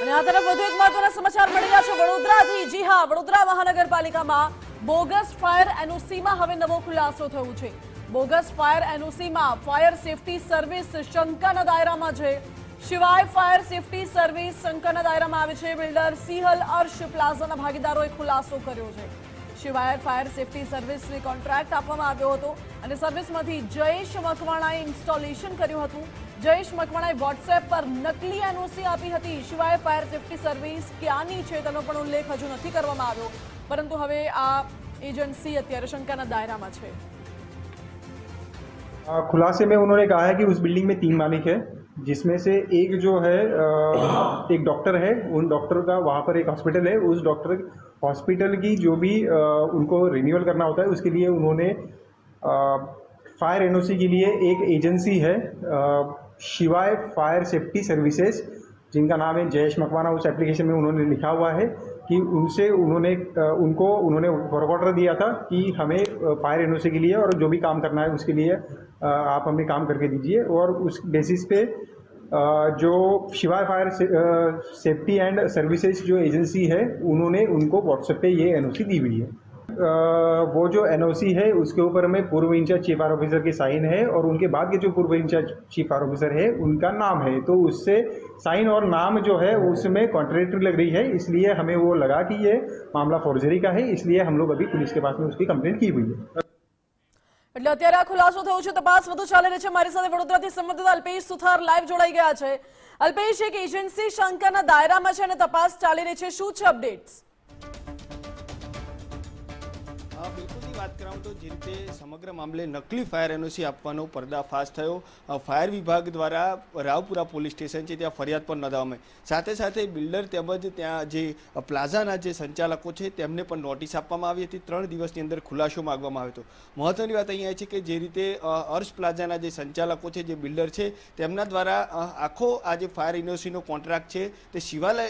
અને આ તરફ વધુ એક મહત્વના સમાચાર મળી રહ્યા છે વડોદરાથી। જી હા, વડોદરા મહાનગરપાલિકામાં બોગસ ફાયર એનઓસીમાં હવે નવો ખુલાસો થયો છે। બોગસ ફાયર એનઓસીમાં ફાયર સેફટી સર્વિસ શંકાના દાયરામાં છે। સિવાય ફાયર સેફટી સર્વિસ શંકાના દાયરામાં આવે છે। બિલ્ડર સિહલ અર્શ પ્લાઝાના ભાગીદારોએ ખુલાસો કર્યો છે। સિવાય ફાયર સેફટી સર્વિસને કોન્ટ્રાક્ટ આપવામાં આવ્યો હતો અને સર્વિસમાંથી જયેશ મકવાણાએ ઇન્સ્ટોલેશન કર્યું હતું। જયેશ મકવાણાએ વોટ્સએપ પર નકલી એનઓસી આપી હતી। સિવાય ફાયર સેફટી સર્વિસ ક્યાંની છે તેનો પણ ઉલ્લેખ હજુ નથી કરવામાં આવ્યો, પરંતુ હવે આ एजेंसी અત્યારે શંકાના દાયરામાં છે। खुलासे में उन्होंने कहा है कि उस बिल्डिंग में 3 मालिक है, जिसमें से एक जो है एक डॉक्टर है। उन डॉक्टर का वहाँ पर एक हॉस्पिटल है। उस डॉक्टर हॉस्पिटल की जो भी उनको रिन्यूअल करना होता है, उसके लिए उन्होंने फायर एनओसी के लिए एक एजेंसी है शिवाय फायर सेफ्टी सर्विसेज, जिनका नाम है जयेश मकवाना। उस एप्लीकेशन में उन्होंने लिखा हुआ है कि उनसे उन्होंने वर्क ऑर्डर दिया था कि हमें फायर एनओसी के लिए और जो भी काम करना है उसके लिए आप हमें काम करके दीजिए। और उस बेसिस पे जो शिवाय फायर सेफ्टी एंड सर्विसेज जो एजेंसी है, उन्होंने उनको व्हाट्सएप पे ये एनओसी दी हुई है। वो जो एनओसी है उसके ऊपर में पूर्व इंचार्ज चीफ फायर ऑफिसर के साइन है और उनके बाद के जो पूर्व इंचार्ज चीफ फायर ऑफिसर है उनका नाम है। तो उससे साइन और नाम जो है उसमें कॉन्ट्रडिक्टरी लग रही है, इसलिए हमें वो लगा कि ये मामला फोर्जरी का है। इसलिए हम लोग अभी पुलिस के पास में उसकी कंप्लेंट की हुई है। એટલે અત્યારે આ ખુલાસો થયો છે, તપાસ વધુ ચાલી રહી છે। મારી સાથે વડોદરાથી સંવાદદાતા અલ્પેશ સુથાર લાઈવ જોડાઈ ગયા છે। અલ્પેશ, એક એજન્સી શંકાના દાયરામાં છે અને તપાસ ચાલી રહી છે, શું છે અપડેટ્સ? બિલકુલની વાત કરાવું તો જે રીતે સમગ્ર મામલે નકલી ફાયર એનઓસી આપવાનો પર્દાફાશ થયો, ફાયર વિભાગ દ્વારા રાવપુરા પોલીસ સ્ટેશન છે ત્યાં ફરિયાદ પણ નોંધાવવામાં આવી। સાથે સાથે બિલ્ડર તેમજ ત્યાં જે પ્લાઝાના જે સંચાલકો છે તેમને પણ નોટિસ આપવામાં આવી હતી। 3 દિવસની અંદર ખુલાસો માગવામાં આવ્યો હતો। મહત્વની વાત અહીંયા છે કે જે રીતે અર્શ પ્લાઝાના જે સંચાલકો છે, જે બિલ્ડર છે, તેમના દ્વારા આખો આ જે ફાયર એનઓસીનો કોન્ટ્રાક્ટ છે તે શિવાલય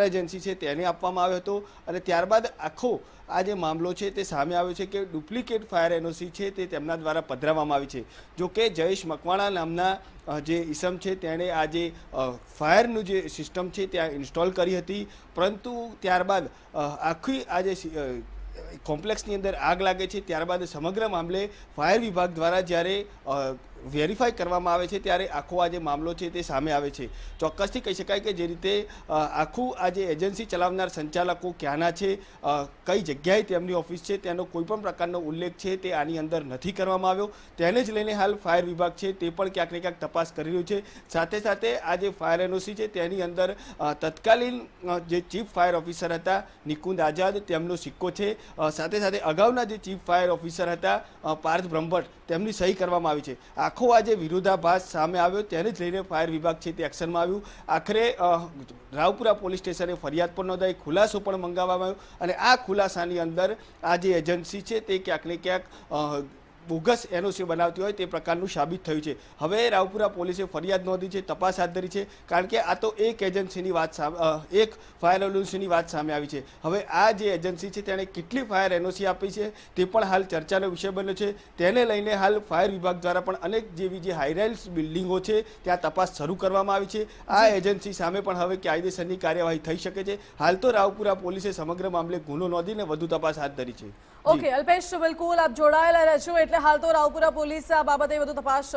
એજન્સી છે તેને આપવામાં આવ્યો હતો અને ત્યારબાદ આખો આ જે મામલો છે તે સામે આવ્યો છે કે ડુપ્લિકેટ ફાયર એનઓસી છે તે તેમના દ્વારા પધરાવવામાં આવી છે। જો કે જયેશ મકવાણા નામના જે ઈસમ છે તેણે આ જે ફાયરનું જે સિસ્ટમ છે ત્યાં ઇન્સ્ટોલ કરી હતી, પરંતુ ત્યારબાદ આખી આ જે કોમ્પ્લેક્સની અંદર આગ લાગે છે ત્યારબાદ સમગ્ર મામલે ફાયર વિભાગ દ્વારા જ્યારે વેરીફાઈ કરવામાં આવે છે ત્યારે આખો આ જે મામલો છે તે સામે આવે છે। ચોક્કસથી કહી શકાય કે જે રીતે આખું આ જે એજન્સી ચલાવનાર સંચાલકો ક્યાંના છે, કઈ જગ્યાએ તેમની ઓફિસ છે, તેનો કોઈપણ પ્રકારનો ઉલ્લેખ છે તે આની અંદર નથી કરવામાં આવ્યો। તેને જ લઈને હાલ ફાયર વિભાગ છે તે પણ ક્યાંક ને ક્યાંક તપાસ કરી રહ્યું છે। સાથે સાથે આ જે ફાયર એનઓસી છે તેની અંદર તત્કાલીન જે ચીફ ફાયર ઓફિસર હતા નિકુંજ આઝાદ તેમનો સિક્કો છે। સાથે સાથે અગાઉના જે ચીફ ફાયર ઓફિસર હતા પાર્થ બ્રહ્મભટ્ટ તેમની સહી કરવામાં આવી છે। આખો આ જે વિરોધાભાસ સામે આવ્યો તેને જ લઈને ફાયર વિભાગ છે તે એક્શનમાં આવ્યું। આખરે રાવપુરા પોલીસ સ્ટેશને ફરિયાદ પણ નોંધાઈ, ખુલાસો પણ મંગાવવામાં આવ્યો અને આ ખુલાસાની અંદર આ જે એજન્સી છે તે ક્યાંક ને ક્યાંક બોગસ એનઓસી બનાવતી હોય તે પ્રકારનું સાબિત થયું છે। હવે રાવપુરા પોલીસે ફરિયાદ નોંધી છે, તપાસ હાથ ધરી છે, કારણ કે આ તો એક એજન્સીની વાત એક ફાયર એનઓસીની વાત સામે આવી છે। હવે આ જે એજન્સી છે તેણે કેટલી ફાયર એનઓસી આપી છે તે પણ હાલ ચર્ચાનો વિષય બન્યો છે। તેને લઈને હાલ ફાયર વિભાગ દ્વારા પણ અનેક જેવી જે હાઈરાઇઝ બિલ્ડિંગો છે ત્યાં તપાસ શરૂ કરવામાં આવી છે। આ એજન્સી સામે પણ હવે કાયદેસરની કાર્યવાહી થઈ શકે છે। હાલ તો રાવપુરા પોલીસે સમગ્ર મામલે ગુનો નોંધીને વધુ તપાસ હાથ ધરી છે। ઓકે અલ્પેશ, બિલકુલ આપ જોડાયેલા રહેશો, એટલે હાલ તો રાવપુરા પોલીસે આ બાબતે વધુ તપાસ શરૂ